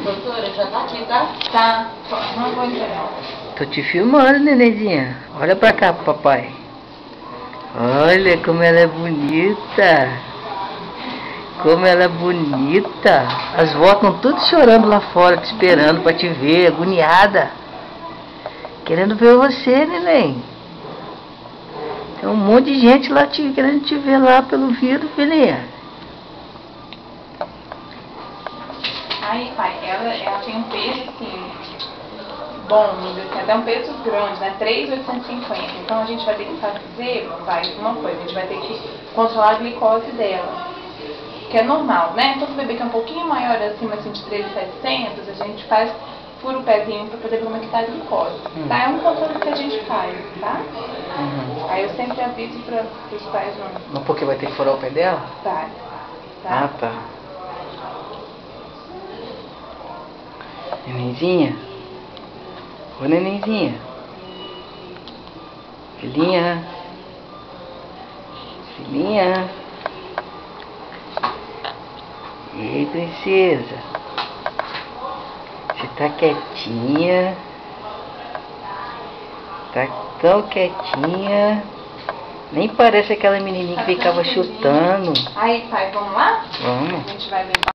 Doutora, já tá aqui, tá? Tá. Não vou entregar. Tô te filmando, nenenzinha. Olha pra cá, papai. Olha como ela é bonita. Como ela é bonita. As vós estão tudo chorando lá fora, te esperando pra te ver, agoniada. Querendo ver você, neném. Tem um monte de gente lá querendo te ver lá pelo vidro, filhinha. Aí, pai, ela tem um peso, assim, bom, tem até um peso grande, né? 3.850. Então a gente vai ter que fazer, pai, uma coisa, a gente vai ter que controlar a glicose dela. Que é normal, né? Todo bebê que é um pouquinho maior, acima assim, de 3.700, a gente fura o pezinho para poder ver como é que tá a glicose. Tá? É um controle que a gente faz, tá? Aí eu sempre aviso para os pais não. Mas porque vai ter que furar o pé dela? Tá. Ah, tá. Nenenzinha? Ô, nenenzinha? Filhinha? Filhinha? Ei, princesa? Você tá quietinha? Tá tão quietinha? Nem parece aquela menininha que ficava chutando. Aí, pai, vamos lá? Vamos. A gente vai limpar.